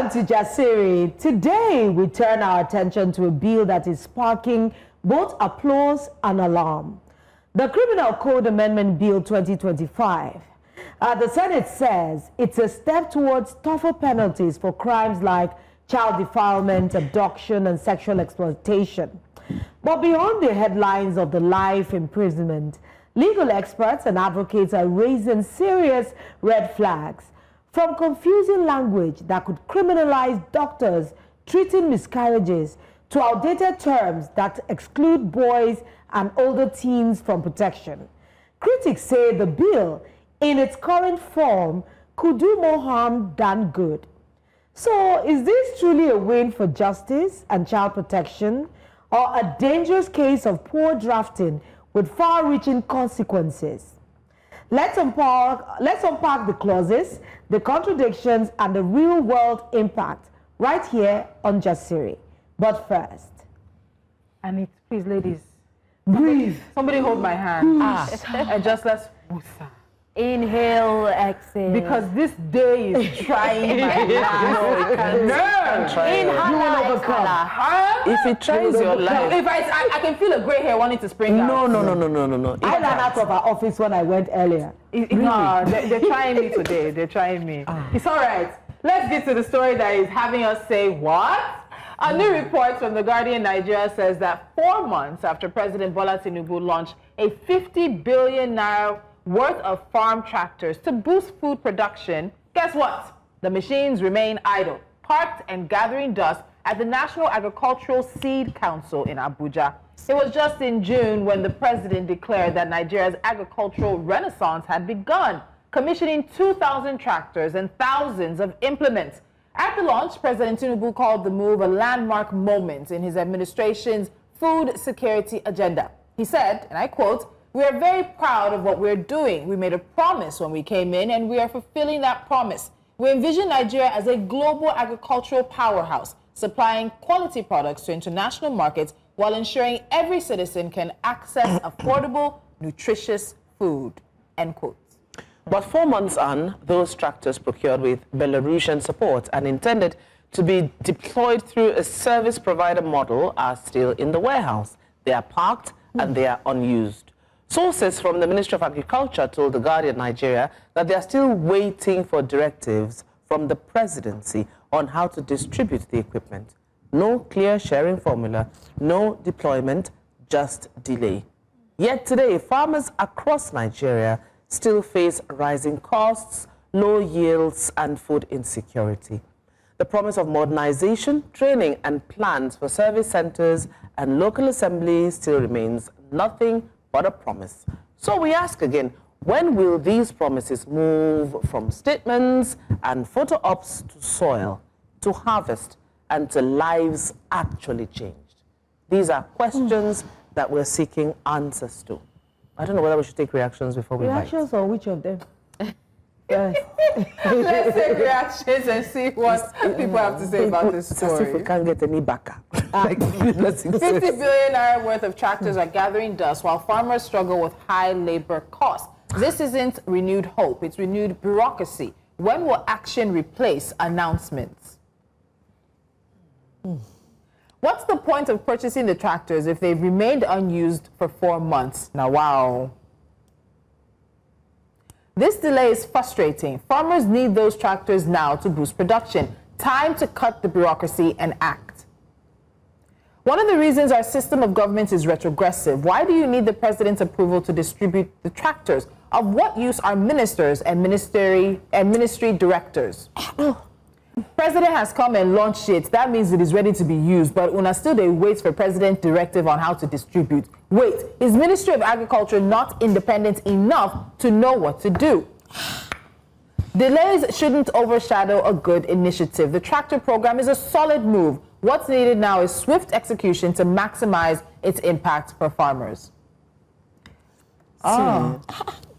Welcome to Jasiri. Today, we turn our attention to a bill that is sparking both applause and alarm. The Criminal Code Amendment Bill 2025. The Senate says it's a step towards tougher penalties for crimes like child defilement, abduction, and sexual exploitation. But beyond the headlines of the life imprisonment, legal experts and advocates are raising serious red flags. From confusing language that could criminalize doctors treating miscarriages to outdated terms that exclude boys and older teens from protection. Critics say the bill, in its current form, could do more harm than good. So, is this truly a win for justice and child protection, or a dangerous case of poor drafting with far-reaching consequences? Let's unpack the clauses, the contradictions, and the real-world impact right here on Jasiri. But first, please, ladies, breathe. Somebody hold my hand. And just let's inhale, exhale. Because this day is trying my nerves. If it tries your life. If I can feel a gray hair wanting to spring out. No. I ran out of our office when I went earlier. No, they're trying me today. They're trying me. It's all right. Let's get to the story that is having us say, what? A new report from The Guardian Nigeria says that 4 months after President Bola Tinubu launched a 50 billion naira worth of farm tractors to boost food production, guess what? The machines remain idle, parked and gathering dust at the National Agricultural Seed Council in Abuja. It was just in June when the president declared that Nigeria's agricultural renaissance had begun, commissioning 2,000 tractors and thousands of implements. At the launch, President Tinubu called the move a landmark moment in his administration's food security agenda. He said, and I quote, "We are very proud of what we're doing. We made a promise when we came in, and we are fulfilling that promise. We envision Nigeria as a global agricultural powerhouse, supplying quality products to international markets while ensuring every citizen can access affordable, nutritious food." End quote. But 4 months on, those tractors procured with Belarusian support and intended to be deployed through a service provider model are still in the warehouse. They are parked and they are unused. Sources from the Ministry of Agriculture told The Guardian Nigeria that they are still waiting for directives from the presidency on how to distribute the equipment. No clear sharing formula, no deployment, just delay. Yet today, farmers across Nigeria still face rising costs, low yields, and food insecurity. The promise of modernization, training, and plans for service centers and local assemblies still remains nothing but a promise. So we ask again, when will these promises move from statements and photo ops to soil, to harvest, and to lives actually changed? These are questions that we're seeking answers to. I don't know whether we should take reactions before we Reactions on which of them? Let's take reactions and see what people have to say about this story. As if we can't get any backer. 50 billion naira worth of tractors are gathering dust while farmers struggle with high labor costs. This isn't renewed hope, it's renewed bureaucracy. When will action replace announcements? What's the point of purchasing the tractors if they've remained unused for 4 months? Now, wow. This delay is frustrating. Farmers need those tractors now to boost production. Time to cut the bureaucracy and act. One of the reasons our system of government is retrogressive. Why do you need the president's approval to distribute the tractors? Of what use are ministers and ministry directors? President has come and launched it. That means it is ready to be used. But una still they wait for president directive on how to distribute. Wait, is Ministry of Agriculture not independent enough to know what to do? Delays shouldn't overshadow a good initiative. The tractor program is a solid move. What's needed now is swift execution to maximize its impact for farmers.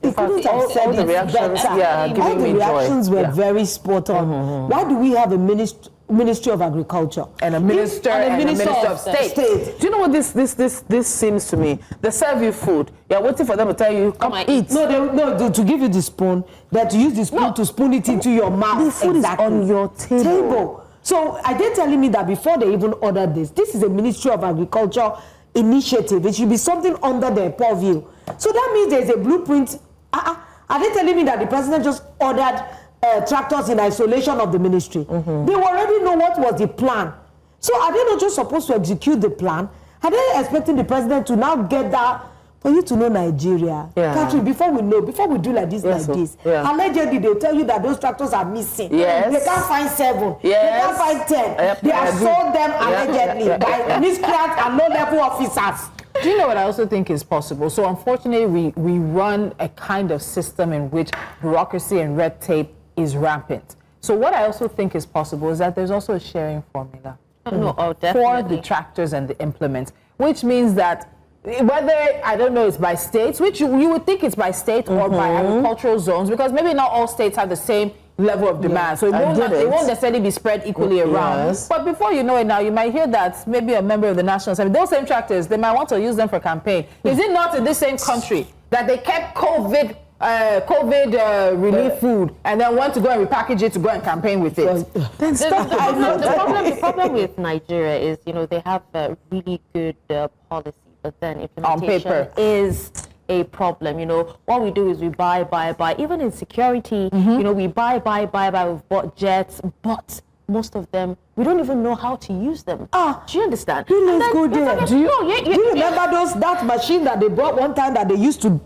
They couldn't have said the reactions, all the reactions were very spot on. Why do we have a Ministry of Agriculture and a minister of state? Do you know what this seems to me? They serve you food. You're waiting for them to tell you, come eat. No, to give you the spoon, that to use the spoon to spoon it into your mouth. The food is on your table. So are they telling me that before they even ordered this is a Ministry of Agriculture initiative? It should be something under their purview. So that means there's a blueprint. Are they telling me that the president just ordered tractors in isolation of the ministry? They already know what was the plan. So are they not just supposed to execute the plan? Are they expecting the president to now get that? For you to know Nigeria, country, before we do like this, allegedly they'll tell you that those tractors are missing. Yes. They can't find 7. They can't find 10. They have sold them allegedly by miscreants and low-level officers. Do you know what I also think is possible? So unfortunately, we run a kind of system in which bureaucracy and red tape is rampant. So what I also think is possible is that there's also a sharing formula for the tractors and the implements, which means that whether, I don't know, it's by states, which you would think it's by state or by agricultural zones, because maybe not all states have the same level of demand. So it won't necessarily be spread equally around. Yes. But before you know it now, you might hear that maybe a member of the National Assembly, those same tractors, they might want to use them for campaign. Is it not in this same country that they kept COVID relief food and then went to go and repackage it to go and campaign with it? The problem with Nigeria is, they have a really good policy, but then implementation is a problem. What we do is we buy. Even in security, we buy. We've bought jets, but most of them, we don't even know how to use them. Do you understand? Let's go there. Do you remember that machine that they brought one time that they used to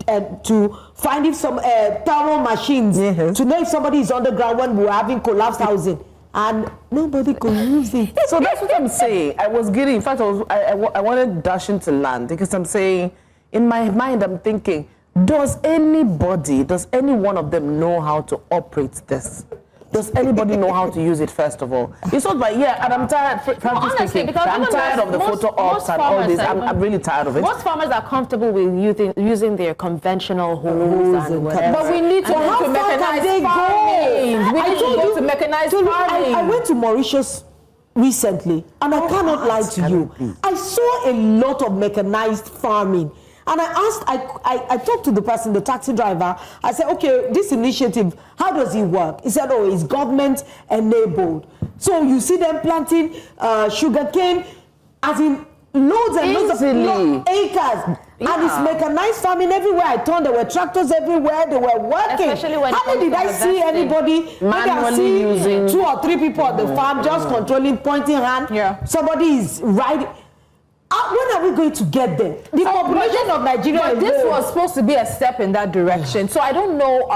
find if some thermal machines to know if somebody is underground when we were having collapsed housing? And nobody could use it. So that's what I'm saying. I was getting, in fact, I wanted to dash into land because I'm saying, in my mind, I'm thinking, does any one of them know how to operate this? Does anybody know how to use it, first of all? It's not like, and I'm tired, frankly speaking, I'm tired of the photo ops and all this. I'm really tired of it. Most farmers are comfortable with using their conventional hoes and whatever. But we need to move to mechanized farming. We need to go to mechanized farming. I went to Mauritius recently, and I cannot lie to you. I saw a lot of mechanized farming. And I talked to the person, the taxi driver. I said, okay, this initiative, how does it work? He said, it's government enabled. So you see them planting sugarcane, as in loads and loads of acres. And it's mechanized farming everywhere. I turned, there were tractors everywhere. They were working. Especially when how did I see anybody? Manually using 2 or 3 people at the farm just controlling, pointing hand. Somebody is riding. When are we going to get there? The population of Nigeria. This was supposed to be a step in that direction. So I don't know,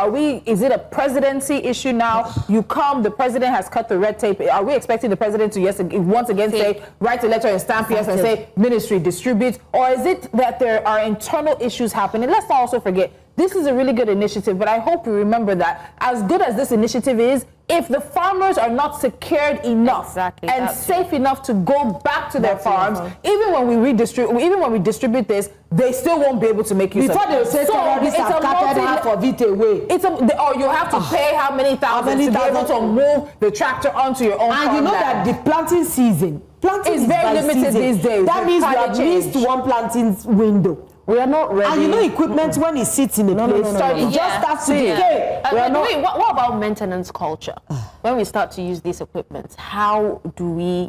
is it a presidency issue now? You come, the president has cut the red tape. Are we expecting the president to once again say, write a letter and stamp yes and say, ministry distribute? Or is it that there are internal issues happening? Let's not also forget, this is a really good initiative, but I hope you remember that as good as this initiative is, if the farmers are not secured enough and safe enough to go back to their farms, even when we distribute this, they still won't be able to make use of it. Before they say terrorists have carted half of it away. Or you have to pay how many thousands to be able to move the tractor onto your own farm. And you know that the planting season is very limited these days. That means we have missed one planting window. We are not ready. And equipment when it sits in a place, it just starts to decay. What about maintenance culture? When we start to use these equipments, how do we,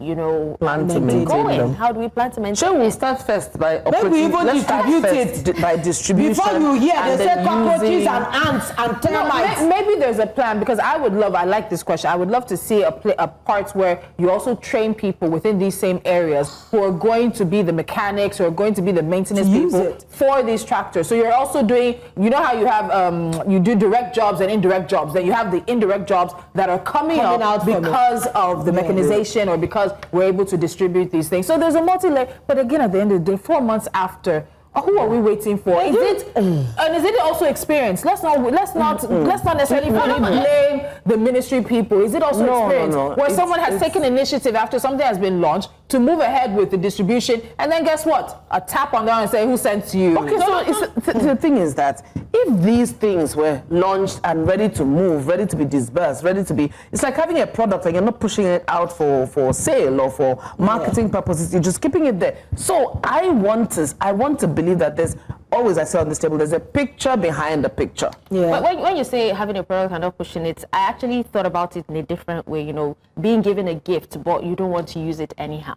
plan to maintain them? How do we plan to maintain Shall we start first by operating? Maybe even distribute it by distribution. Before you hear, they say cockroaches and ants and termites. Maybe there's a plan, because I like this question. I would love to see a part where you also train people within these same areas who are going to be the mechanics, who are going to be the maintenance people for these tractors. So you're also doing, how you have, you do direct jobs and indirect jobs. Then you have the indirect jobs that are coming out because of the mechanization or because we're able to distribute these things. So there's a multi-layer, but again, at the end of the day, 4 months after, who are we waiting for? Is it also experience? Let's not necessarily blame the ministry people. Is it also experience where someone has taken initiative after something has been launched to move ahead with the distribution, and then guess what? A tap on down and say, who sent you? Okay, the thing is that if these things were launched and ready to move, ready to be disbursed, it's like having a product and you're not pushing it out for sale or for marketing purposes. You're just keeping it there. So I want to believe that there's always I say on this table, there's a picture behind the picture. Yeah. But when you say having a product and not pushing it, I actually thought about it in a different way. You know, being given a gift, but you don't want to use it anyhow.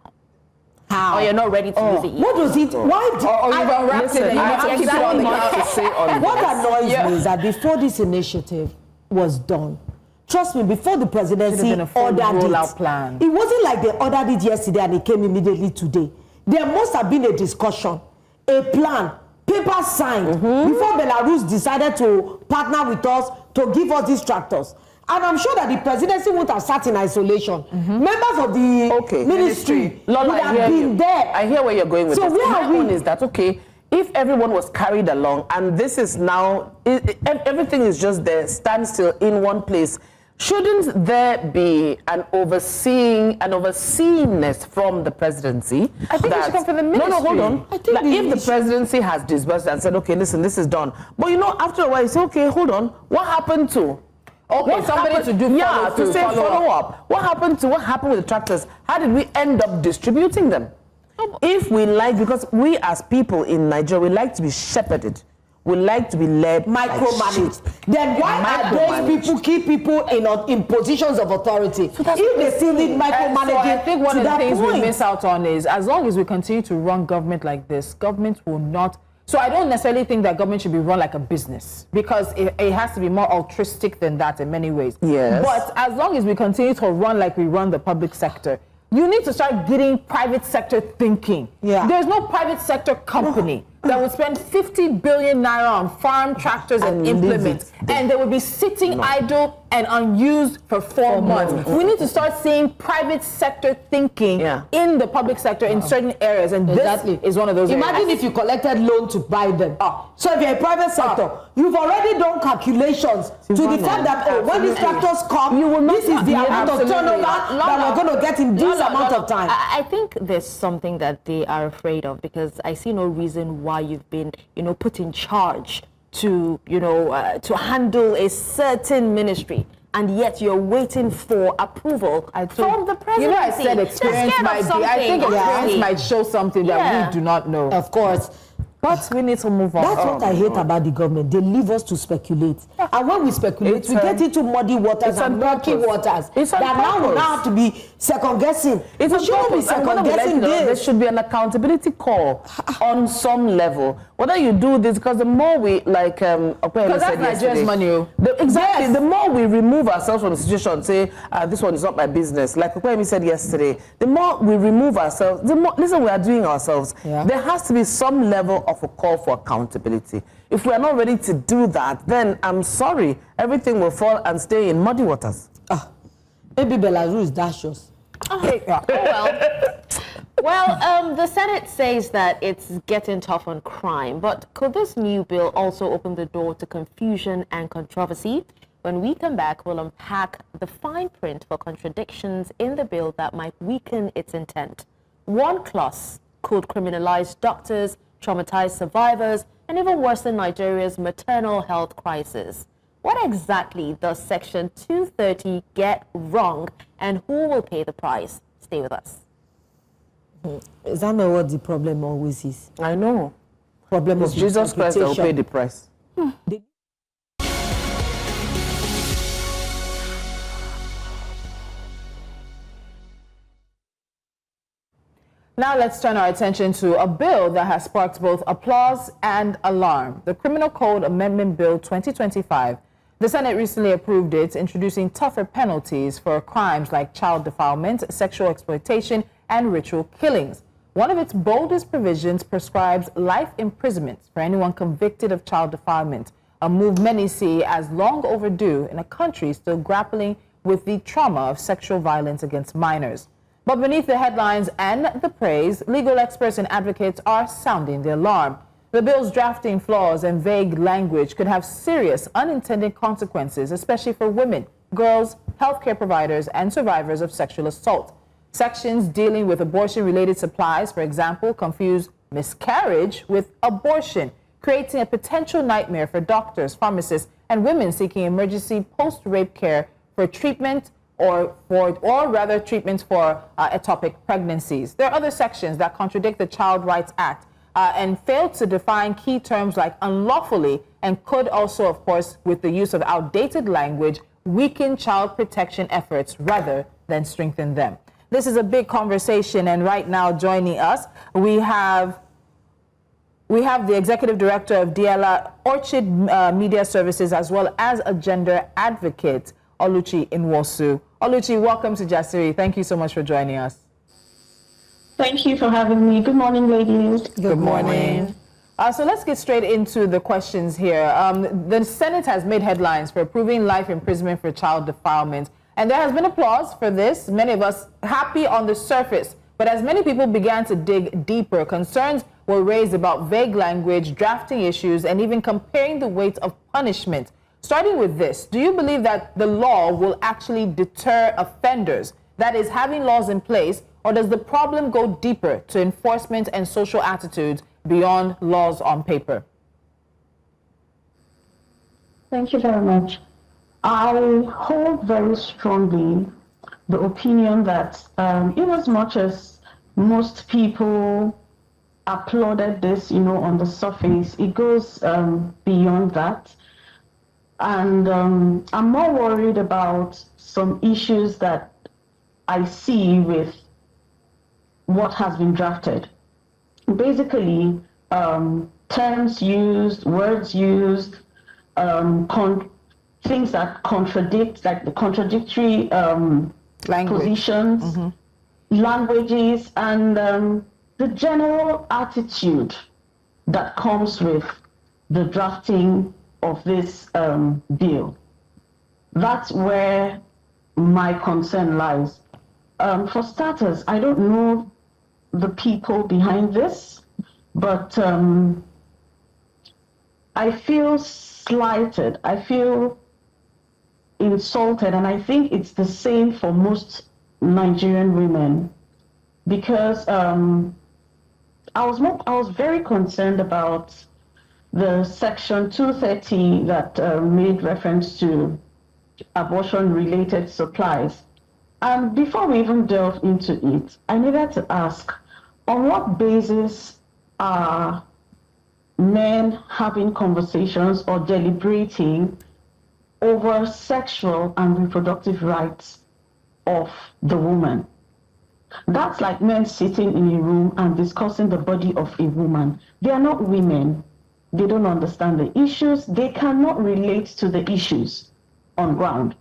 How? Or you're not ready to use it yet. What does it? Why? You've unwrapped it and you have to keep it on the counter. What annoys me is that before this initiative was done, trust me, before the presidency ordered it, plan. It wasn't like they ordered it yesterday and it came immediately today. There must have been a discussion, a plan, paper signed before Belarus decided to partner with us to give us these tractors. And I'm sure that the presidency won't have sat in isolation. Members of the ministry would have been there. I hear where you're going with so this. Where My own is that, okay, if everyone was carried along and this is now, everything is just there, standstill in one place, shouldn't there be an overseeingness from the presidency? I think it should come from the ministry. No, hold on. I think if the presidency has disbursed and said, okay, listen, this is done. But you know, after a while, you say, okay, hold on. What happened to? Okay, somebody to do follow up. What happened with the tractors? How did we end up distributing them? If we like, because we as people in Nigeria, we like to be shepherded. We like to be led, micromanaged. Then why are those people keep people in positions of authority? So if they still need micromanaging, so I think one of the things we miss out on is, as long as we continue to run government like this, government will not. So I don't necessarily think that government should be run like a business, because it has to be more altruistic than that in many ways. Yes. But as long as we continue to run like we run the public sector, you need to start getting private sector thinking. Yeah. There's no private sector company that would spend 50 billion naira on farm tractors and implements, and they would be sitting idle and unused for 4 months. We need to start seeing private sector thinking in the public sector in certain areas, and this is one of those Imagine areas. if you collected loan to buy them. So if you're a private sector, you've already done calculations to the fact that when these tractors come, this is the amount of turnover that we're going to get in this amount of time. I think there's something that they are afraid of, because I see no reason why you've been, put in charge to, to handle a certain ministry, and yet you're waiting for approval from the presidency. I said experience might be. I think experience might show something that we do not know. Of course. But we need to move on. That's what I hate about the government. They leave us to speculate. And when we speculate, we get into muddy waters and murky waters. That now we now have to be second-guessing. We shouldn't be second-guessing this. There should be an accountability call on some level. Whether you do this, because the more we, like because that's Nigeria's money. The more we remove ourselves from the situation, say, this one is not my business. Like Okwemi said yesterday, the more we remove ourselves, the more, listen, we are doing ourselves. There has to be some level of a call for accountability. If we are not ready to do that, then I'm sorry, everything will fall and stay in muddy waters. Maybe Belarus dash us. Well, the Senate says that it's getting tough on crime, but could this new bill also open the door to confusion and controversy? When we come back, we'll unpack the fine print for contradictions in the bill that might weaken its intent. One clause could criminalize doctors, traumatize survivors, and even worsen Nigeria's maternal health crisis. What exactly does Section 230 get wrong, and who will pay the price? Stay with us. Is that not what the problem always is? I know. Problem is Jesus Christ that will pay the price. Now let's turn our attention to a bill that has sparked both applause and alarm. The Criminal Code Amendment Bill 2025. The Senate recently approved it, introducing tougher penalties for crimes like child defilement, sexual exploitation, and ritual killings. One of its boldest provisions prescribes life imprisonment for anyone convicted of child defilement, a move many see as long overdue in a country still grappling with the trauma of sexual violence against minors. But beneath the headlines and the praise, legal experts and advocates are sounding the alarm. The bill's drafting flaws and vague language could have serious unintended consequences, especially for women, girls, healthcare providers, and survivors of sexual assault. Sections dealing with abortion-related supplies, for example, confuse miscarriage with abortion, creating a potential nightmare for doctors, pharmacists, and women seeking emergency post-rape care for treatment or treatments for ectopic pregnancies. There are other sections that contradict the Child Rights Act, and failed to define key terms like unlawfully, and could also, of course, with the use of outdated language, weaken child protection efforts rather than strengthen them. This is a big conversation, and right now joining us, we have the Executive Director of Diela, Orchid Media Services, as well as a gender advocate, Oluchi Nwosu. Oluchi, welcome to Jasiri. Thank you so much for joining us. Thank you for having me. Good morning, ladies. Good morning. So let's get straight into the questions here. The Senate has made headlines for approving life imprisonment for child defilement. And there has been applause for this, many of us happy on the surface. But as many people began to dig deeper, concerns were raised about vague language, drafting issues, and even comparing the weight of punishment. Starting with this, do you believe that the law will actually deter offenders? That is, having laws in place, or does the problem go deeper to enforcement and social attitudes beyond laws on paper? Thank you very much. I hold very strongly the opinion that in as much as most people applauded this, on the surface, it goes beyond that. And I'm more worried about some issues that I see with what has been drafted. Basically, terms used, words used, things that contradict, like the contradictory positions, languages, and the general attitude that comes with the drafting of this bill. That's where my concern lies. For starters, I don't know the people behind this, but I feel slighted. I feel insulted, and I think it's the same for most Nigerian women, because I was very concerned about the section 230 that made reference to abortion-related supplies. And before we even delve into it, I needed to ask, on what basis are men having conversations or deliberating over sexual and reproductive rights of the woman? That's like men sitting in a room and discussing the body of a woman. They are not women. They don't understand the issues. They cannot relate to the issues on ground.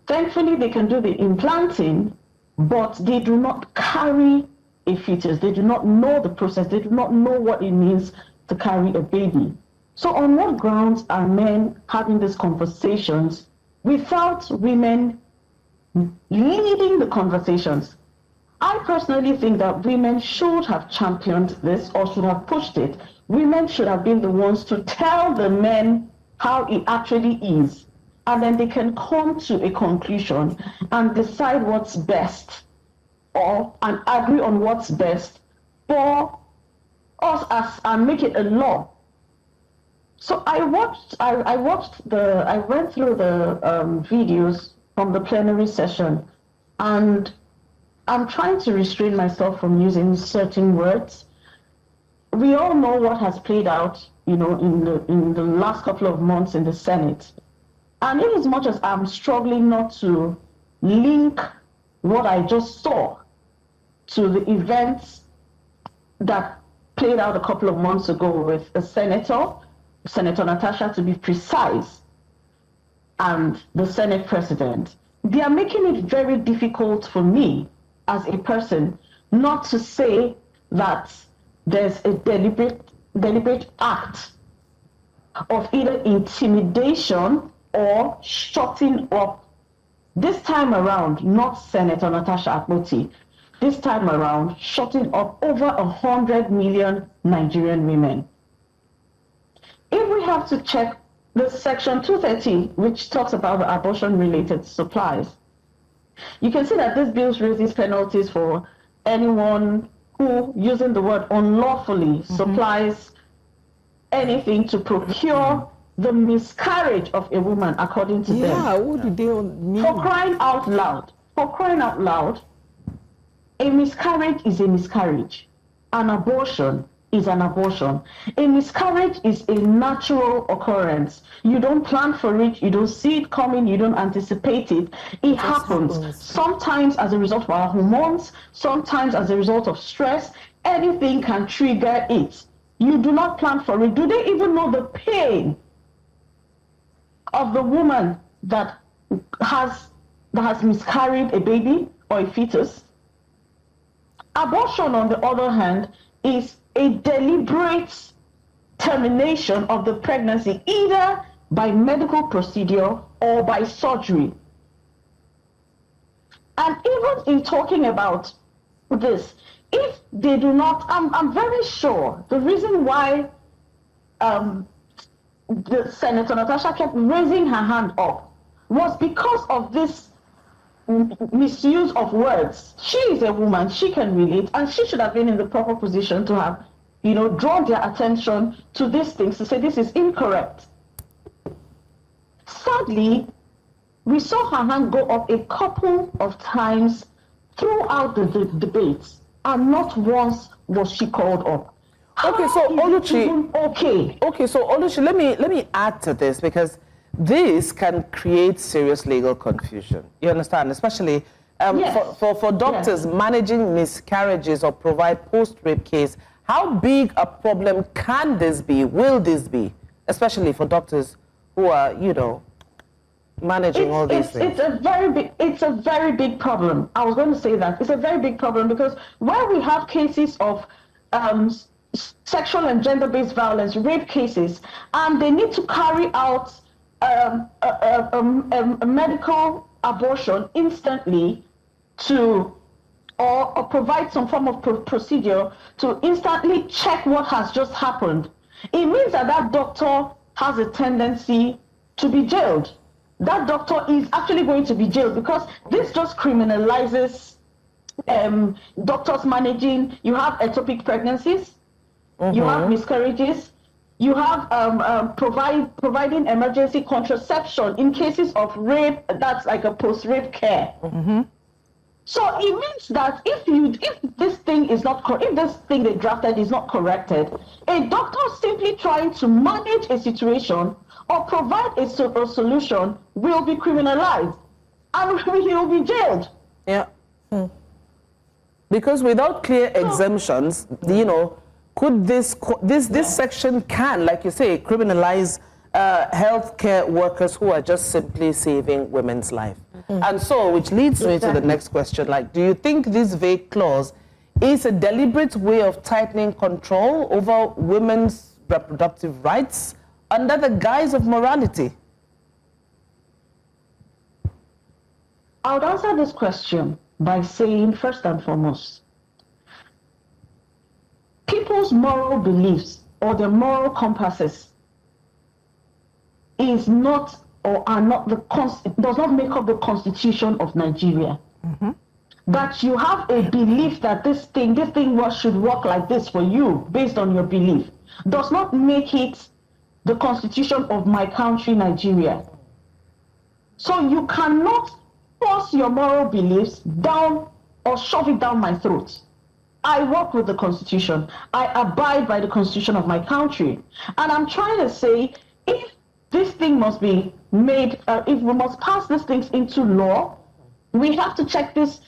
Thankfully, they can do the implanting, but they do not carry a fetus. They do not know the process. They do not know what it means to carry a baby. So on what grounds are men having these conversations without women leading the conversations? I personally think that women should have championed this or should have pushed it. Women should have been the ones to tell the men how it actually is, and then they can come to a conclusion and decide what's best, and agree on what's best for us and make it a law. So I went through the videos from the plenary session, and I'm trying to restrain myself from using certain words. We all know what has played out, in the last couple of months in the Senate. And in as much as I'm struggling not to link what I just saw to the events that played out a couple of months ago with a Senator Natasha to be precise, and the Senate President, they are making it very difficult for me as a person not to say that there's a deliberate act of either intimidation or shutting up. This time around, not Senator Natasha Akpoti, this time around, shutting up over 100 million Nigerian women. If we have to check the section 230, which talks about the abortion-related supplies, you can see that this bill raises penalties for anyone who, using the word unlawfully, supplies anything to procure the miscarriage of a woman, according to them. Yeah, what do they mean? For crying out loud, a miscarriage is a miscarriage. An abortion is an abortion. A miscarriage is a natural occurrence. You don't plan for it, you don't see it coming, you don't anticipate it. It happens. Sometimes as a result of our hormones, sometimes as a result of stress. Anything can trigger it. You do not plan for it. Do they even know the pain of the woman that has miscarried a baby or a fetus? Abortion, on the other hand, is a deliberate termination of the pregnancy, either by medical procedure or by surgery. And even in talking about this, if they do not, I'm very sure the reason why the Senator Natasha kept raising her hand up was because of this misuse of words. She is a woman, she can relate, and she should have been in the proper position to have, drawn their attention to these things, to say this is incorrect. Sadly, we saw her hand go up a couple of times throughout the debates, and not once was she called up. Okay, so Oluchi, Oluchi, let me add to this, because this can create serious legal confusion. You understand? Especially yes. for doctors managing miscarriages or provide post-rape case. How big a problem can this be? Will this be? Especially for doctors who are, managing all these things. It's a very big problem. I was going to say that. It's a very big problem because where we have cases of sexual and gender-based violence, rape cases, and they need to carry out a medical abortion instantly or provide some form of procedure to instantly check what has just happened. It means that doctor has a tendency to be jailed. That doctor is actually going to be jailed because this just criminalizes doctors managing. You have ectopic pregnancies, you have miscarriages, you have providing emergency contraception in cases of rape. That's like a post-rape care. So it means that if this thing is not if this thing they drafted is not corrected, a doctor simply trying to manage a situation or provide a solution will be criminalized, and he will be jailed. Yeah. Because without clear exemptions, could this section can, like you say, criminalize healthcare workers who are just simply saving women's life? And so, which leads me to the next question, do you think this vague clause is a deliberate way of tightening control over women's reproductive rights under the guise of morality? I would answer this question by saying, first and foremost, people's moral beliefs or their moral compasses is not or are not does not make up the Constitution of Nigeria. That you have a belief that this thing should work like this for you based on your belief does not make it the Constitution of my country, Nigeria. So you cannot force your moral beliefs down or shove it down my throat. I work with the Constitution. I abide by the Constitution of my country. And I'm trying to say, if this thing must be made, if we must pass these things into law, we have to check these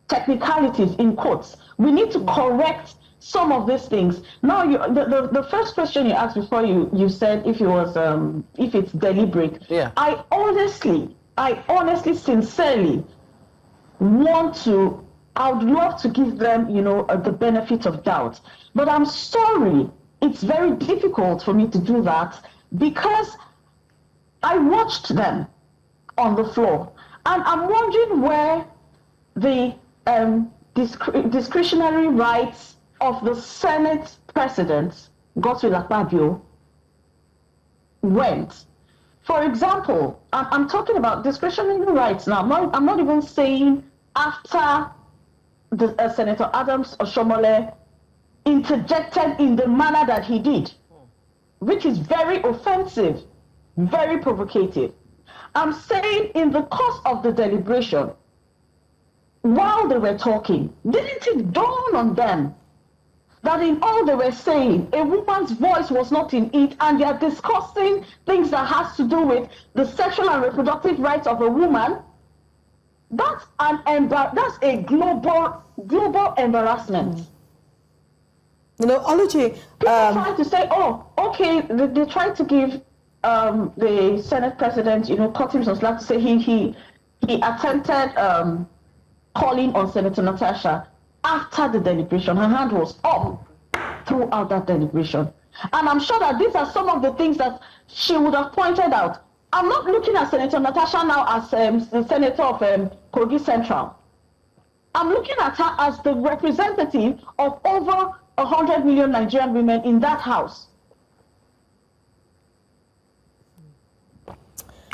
technicalities in quotes. We need to correct some of these things. Now, the first question you asked before you said if it was if it's deliberate. Yeah. I honestly, sincerely I would love to give them, the benefit of doubt. But I'm sorry, it's very difficult for me to do that because I watched them on the floor. And I'm wondering where the discretionary rights of the Senate President, Godswill Akpabio, went. For example, I'm talking about discretionary rights now. I'm not even saying after Senator Adams Oshomole interjected in the manner that he did, which is very offensive, very provocative. I'm saying in the course of the deliberation, while they were talking, didn't it dawn on them that in all they were saying, a woman's voice was not in it, and they are discussing things that has to do with the sexual and reproductive rights of a woman. That's a global embarrassment. You know, Oluchi, people try to say, oh, okay, they tried to give the Senate president, cut him some slack to say he attempted calling on Senator Natasha after the deliberation. Her hand was up throughout that deliberation. And I'm sure that these are some of the things that she would have pointed out. I'm not looking at Senator Natasha now as the senator of Kogi Central. I'm looking at her as the representative of over 100 million Nigerian women in that house.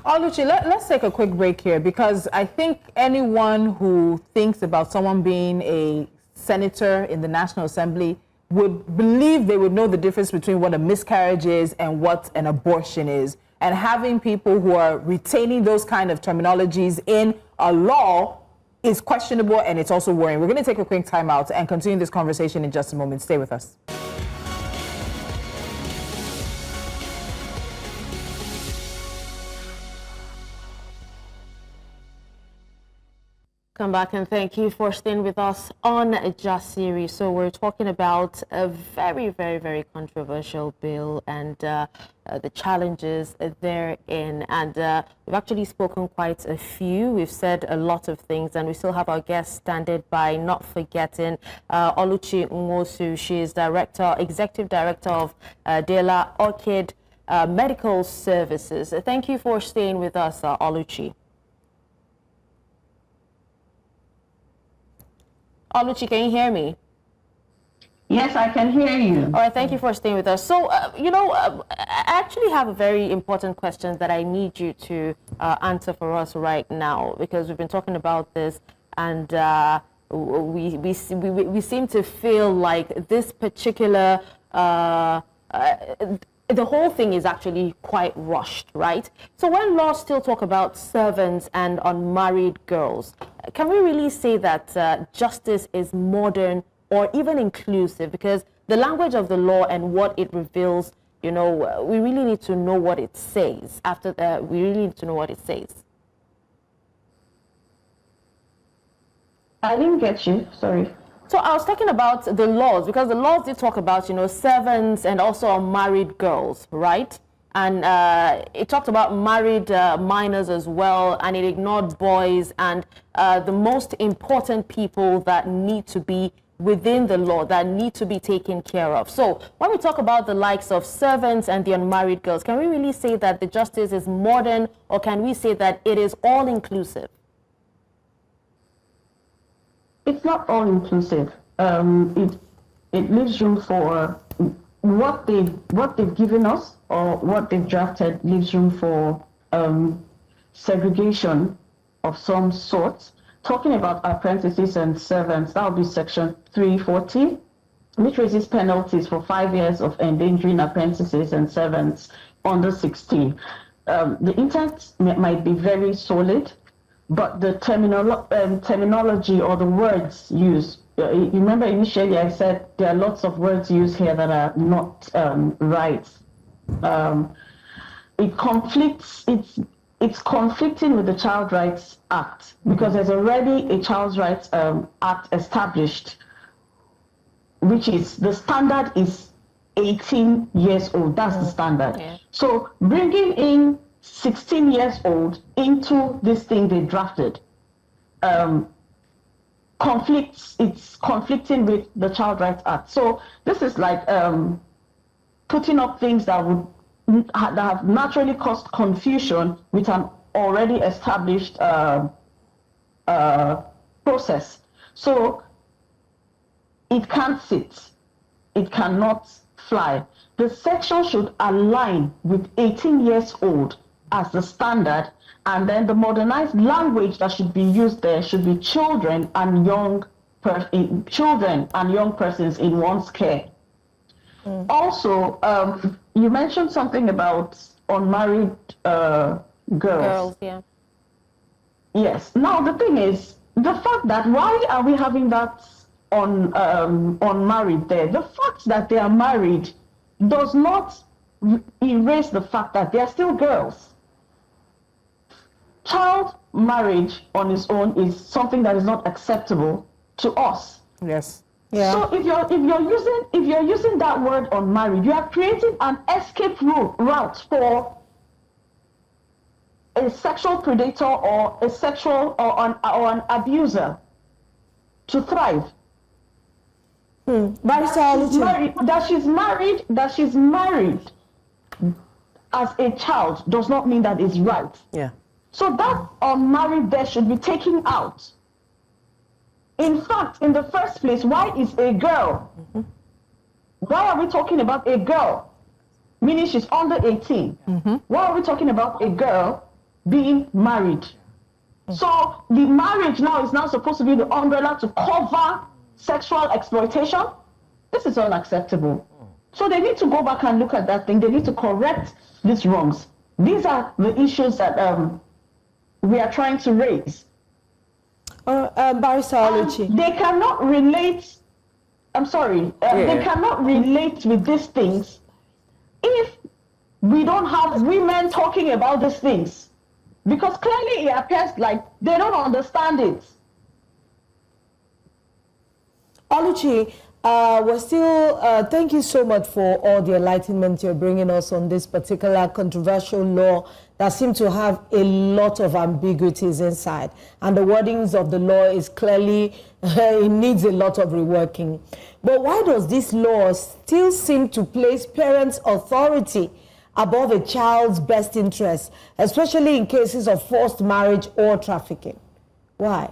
Oluchi, let's take a quick break here, because I think anyone who thinks about someone being a senator in the National Assembly would believe they would know the difference between what a miscarriage is and what an abortion is. And having people who are retaining those kind of terminologies in a law is questionable, and it's also worrying. We're going to take a quick time out and continue this conversation in just a moment. Stay with us. Come back, and thank you for staying with us on Jasiri. So we're talking about a very, very, very controversial bill and the challenges therein. And we've actually spoken quite a few. We've said a lot of things, and we still have our guest standing by, not forgetting Oluchi Nwosu. She is executive director of Diela Orchid Medical Services. Thank you for staying with us, Oluchi. Oluchi, can you hear me? Yes, I can hear you. All right, thank you for staying with us. So, I actually have a very important question that I need you to answer for us right now, because we've been talking about this, and we seem to feel like this particular the whole thing is actually quite rushed, right? So when laws still talk about servants and unmarried girls, can we really say that justice is modern or even inclusive? Because the language of the law and what it reveals, we really need to know what it says. We really need to know what it says. I didn't get you, sorry. So I was talking about the laws, because the laws did talk about, servants and also unmarried girls, right? And it talked about married minors as well, and it ignored boys and the most important people that need to be within the law, that need to be taken care of. So when we talk about the likes of servants and the unmarried girls, can we really say that the justice is modern, or can we say that it is all-inclusive? It's not all inclusive. It leaves room for what they've given us, or what they've drafted leaves room for segregation of some sort. Talking about apprentices and servants, that would be section 340, which raises penalties for 5 years of endangering apprentices and servants under 16. The intent might be very solid, but the terminology or the words used, you remember initially I said there are lots of words used here that are not right. It conflicts, it's conflicting with the Child Rights Act, because there's already a Child Rights Act established, which is, the standard is 18 years old. That's the standard. Yeah. So bringing in 16 years old into this thing they drafted it's conflicting with the Child Rights Act. So this is like putting up things that have naturally caused confusion with an already established process. So it can't sit, it cannot fly. The section should align with 18 years old as the standard, and then the modernized language that should be used there should be children and young persons in one's care. Also, you mentioned something about unmarried girls. Yeah. Yes. Now the thing is, the fact that why are we having that unmarried there. The fact that they are married does not erase the fact that they are still girls. Child marriage on its own is something that is not acceptable to us. Yes. Yeah. So if you're using that word unmarried, you are creating an escape route for a sexual predator or a sexual or an abuser to thrive. That she's married as a child does not mean that it's right. Yeah. So that unmarried there should be taken out. In fact, in the first place, why is a girl? Why are we talking about a girl? Meaning she's under 18. Why are we talking about a girl being married? So the marriage now is now supposed to be the umbrella to cover sexual exploitation. This is unacceptable. So they need to go back and look at that thing. They need to correct these wrongs. These are the issues that we are trying to raise. Barrister Oluchi. They cannot relate. I'm sorry. They cannot relate with these things if we don't have women talking about these things, because clearly it appears like they don't understand it. Oluchi, we're still, thank you so much for all the enlightenment you're bringing us on this particular controversial law that seems to have a lot of ambiguities inside. And the wordings of the law is clearly, it needs a lot of reworking. But why does this law still seem to place parents' authority above a child's best interest, especially in cases of forced marriage or trafficking? Why?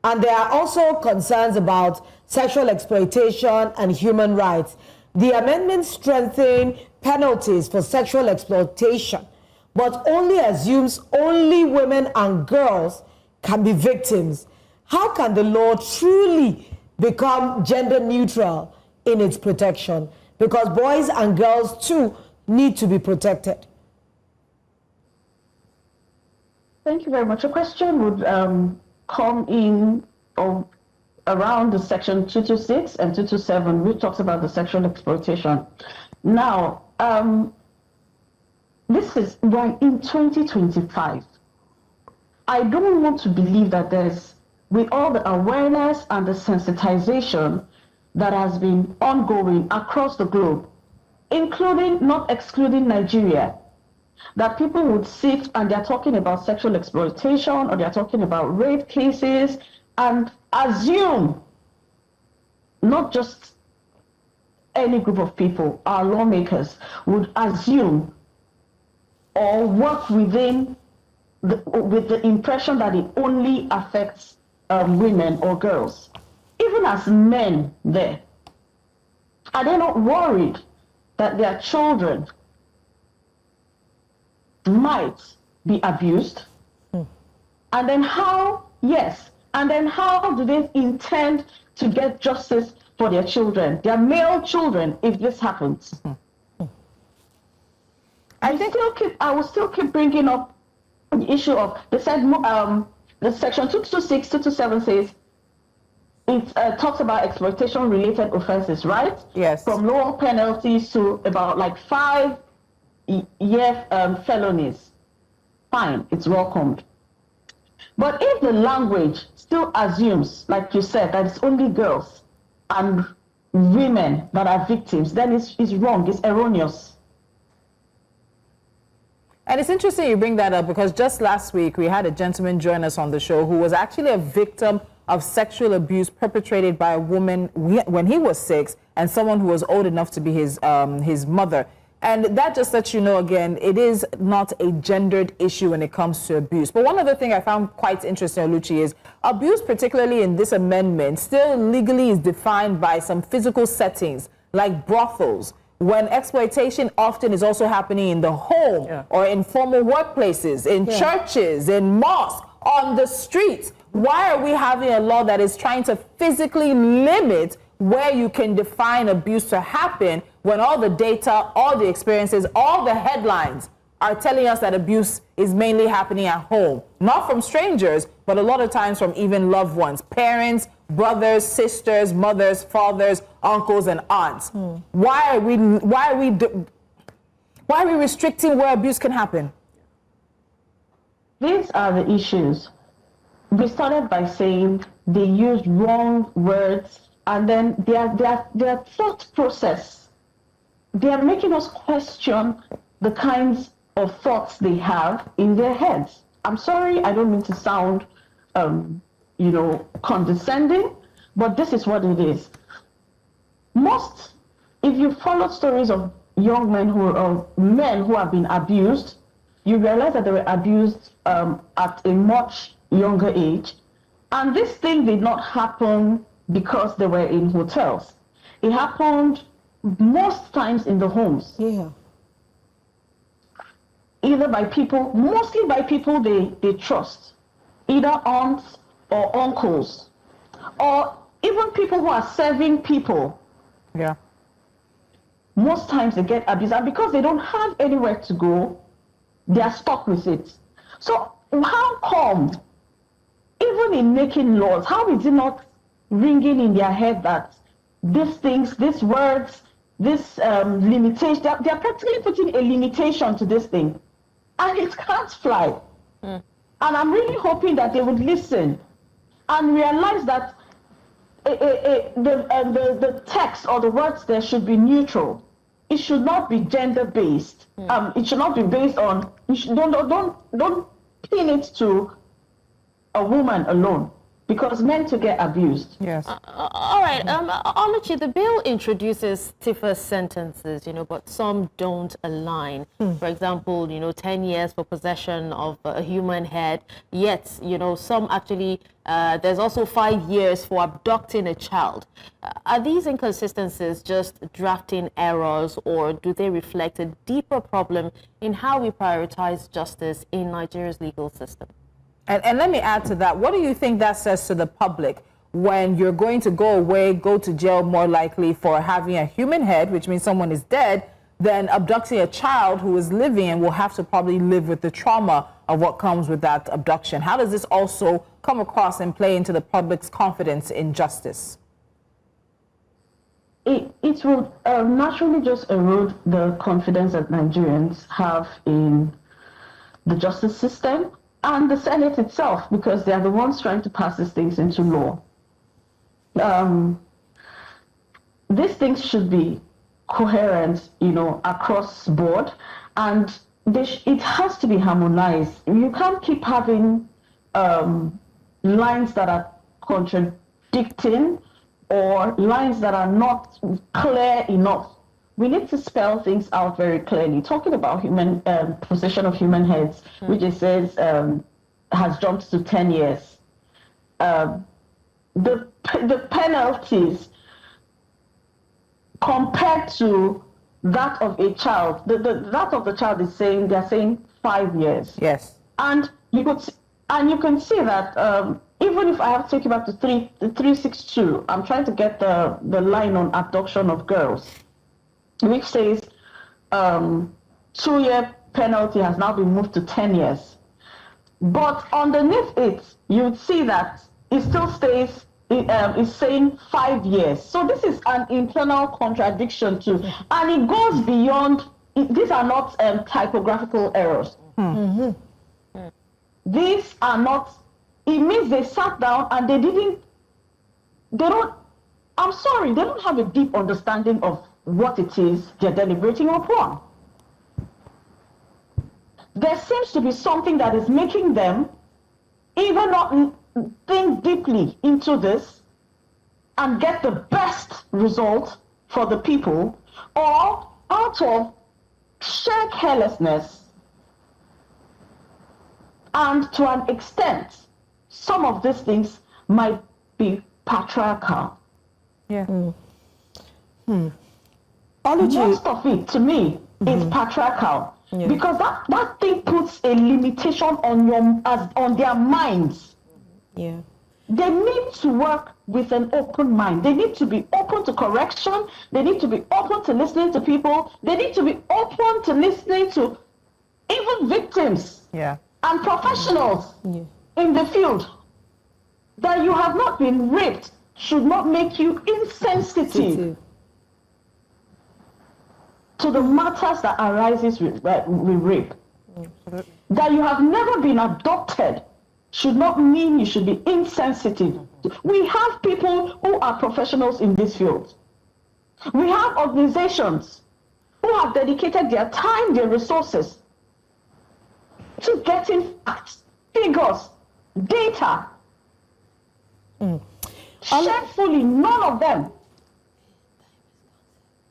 And there are also concerns about sexual exploitation and human rights. The amendment strengthens penalties for sexual exploitation, but only assumes only women and girls can be victims. How can the law truly become gender neutral in its protection? Because boys and girls too need to be protected. Thank you very much. A question would come in around the section 226 and 227, which talks about the sexual exploitation. Now, this is right in 2025. I don't want to believe that there's, with all the awareness and the sensitization that has been ongoing across the globe, including, not excluding Nigeria, that people would sit and they're talking about sexual exploitation or they're talking about rape cases and assume, not just any group of people, our lawmakers would assume or work within with the impression that it only affects women or girls. Even as men there, are they not worried that their children might be abused? And then how, and then how do they intend to get justice for their children, their male children, if this happens? I will still keep bringing up the issue of the section 226, 227 says it talks about exploitation related offenses, right? Yes. From lower penalties to about like 5-year felonies. Fine, it's welcomed. But if the language still assumes, like you said, that it's only girls and women that are victims, then it's wrong, it's erroneous. And it's interesting you bring that up because just last week we had a gentleman join us on the show who was actually a victim of sexual abuse perpetrated by a woman when he was 6 and someone who was old enough to be his mother. And that just lets you know, again, it is not a gendered issue when it comes to abuse. But one other thing I found quite interesting, Oluchi, is abuse, particularly in this amendment, still legally is defined by some physical settings like brothels, when exploitation often is also happening in the home or in formal workplaces, in churches, in mosques, on the streets. Why are we having a law that is trying to physically limit where you can define abuse to happen when all the data, all the experiences, all the headlines are telling us that abuse is mainly happening at home, not from strangers, but a lot of times from even loved ones, parents, brothers, sisters, mothers, fathers, uncles, and aunts. Why are we restricting where abuse can happen? These are the issues. We started by saying they use wrong words, and then their thought process, they are making us question the kinds of thoughts they have in their heads. I'm sorry, I don't mean to sound, condescending, but this is what it is. If you follow stories of young men men who have been abused, you realize that they were abused at a much younger age. And this thing did not happen because they were in hotels. It happened most times in the homes. Yeah. Either by people, mostly by people they trust, either aunts or uncles, or even people who are serving people. Yeah. Most times they get abused, and because they don't have anywhere to go, they are stuck with it. So how come, even in making laws, how is it not ringing in their head that these things, these words, this limitation, they are practically putting a limitation to this thing, and it can't fly. And I'm really hoping that they would listen and realize that the text or the words there should be neutral. It should not be gender-based. It should not be based on. Don't pin it to a woman alone, because men to get abused. Yes. All right. Oluchi, the bill introduces stiffer sentences, but some don't align. For example, 10 years for possession of a human head. Yet, some actually, there's also 5 years for abducting a child. Are these inconsistencies just drafting errors, or do they reflect a deeper problem in how we prioritize justice in Nigeria's legal system? And let me add to that. What do you think that says to the public when you're going to go away, go to jail more likely for having a human head, which means someone is dead, than abducting a child who is living and will have to probably live with the trauma of what comes with that abduction? How does this also come across and play into the public's confidence in justice? It will naturally just erode the confidence that Nigerians have in the justice system and the Senate itself, because they are the ones trying to pass these things into law. These things should be coherent, across board, and it has to be harmonized. You can't keep having lines that are contradicting or lines that are not clear enough. We need to spell things out very clearly. Talking about possession of human heads, which it says has jumped to 10 years. The penalties compared to that of a child, that of the child is saying, they're saying 5 years. Yes. And you can see that even if I have to take you back to 362, I'm trying to get the line on abduction of girls, which says 2-year penalty has now been moved to 10 years. But underneath it, you would see that it still stays, it's saying 5 years. So this is an internal contradiction too. And it goes beyond, these are not typographical errors. These are not, it means they sat down and they don't have a deep understanding of what it is they're deliberating upon. There seems to be something that is making them either not think deeply into this and get the best result for the people, or out of sheer carelessness, and to an extent, some of these things might be patriarchal. Yeah. Most of it, to me, is patriarchal. Yeah. Because that thing puts a limitation on their minds. Yeah. They need to work with an open mind. They need to be open to correction. They need to be open to listening to people. They need to be open to listening to even victims and professionals in the field. That you have not been raped should not make you insensitive to the matters that arises with rape. That you have never been adopted should not mean you should be insensitive. We have people who are professionals in this field. We have organizations who have dedicated their time, their resources to getting facts, figures, data. Shamefully, none of them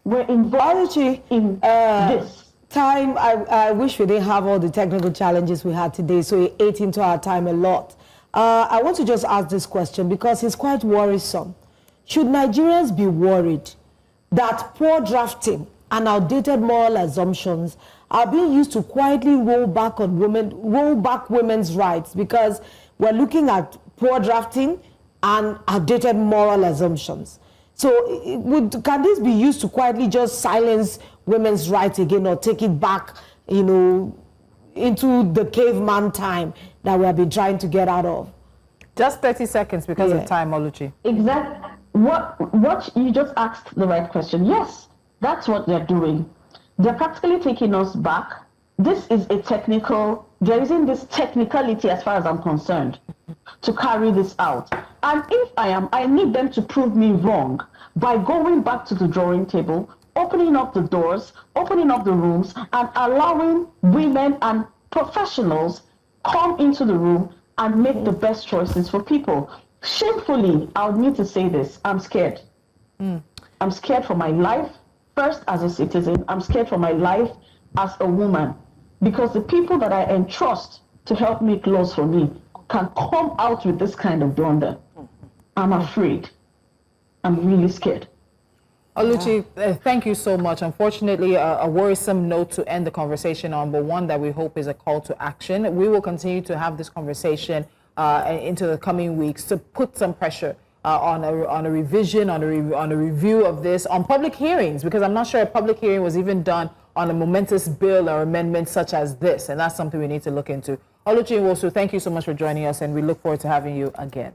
were involved in this. Time, I wish we didn't have all the technical challenges we had today, so it ate into our time a lot. I want to just ask this question because it's quite worrisome. Should Nigerians be worried that poor drafting and outdated moral assumptions are being used to quietly roll back women's rights because we're looking at poor drafting and outdated moral assumptions? So can this be used to quietly just silence women's rights again or take it back, into the caveman time that we have been trying to get out of? Just 30 seconds because of time, Oluchi. Exactly. What you just asked the right question. Yes, that's what they're doing. They're practically taking us back. This is there isn't this technicality as far as I'm concerned to carry this out. And if I need them to prove me wrong by going back to the drawing table, opening up the doors, opening up the rooms, and allowing women and professionals come into the room and make the best choices for people. Shamefully, I'll need to say this, I'm scared. I'm scared for my life, first as a citizen, I'm scared for my life as a woman, because the people that I entrust to help make laws for me can come out with this kind of blunder. I'm afraid. I'm really scared. Oluchi, thank you so much. Unfortunately, a worrisome note to end the conversation on, but one that we hope is a call to action. We will continue to have this conversation into the coming weeks to put some pressure on a revision, on a review of this, on public hearings, because I'm not sure a public hearing was even done on a momentous bill or amendment such as this, and that's something we need to look into. Oluchi Nwosu, thank you so much for joining us, and we look forward to having you again.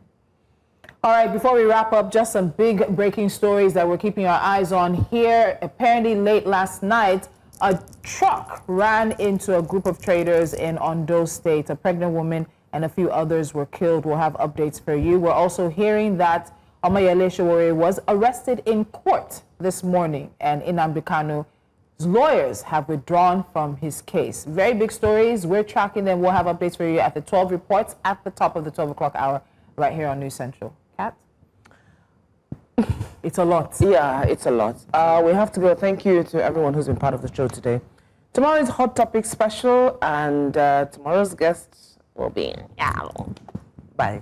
All right, before we wrap up, just some big breaking stories that we're keeping our eyes on here. Apparently late last night, a truck ran into a group of traders in Ondo State. A pregnant woman and a few others were killed. We'll have updates for you. We're also hearing that Omoyele Sowore was arrested in court this morning, and Nnamdi Kanu's lawyers have withdrawn from his case. Very big stories. We're tracking them. We'll have updates for you at the 12 reports at the top of the 12 o'clock hour right here on News Central. Kat? It's a lot. Yeah, it's a lot. We have to go. Thank you to everyone who's been part of the show today. Tomorrow is Hot Topic Special, and tomorrow's guests will be... Bye.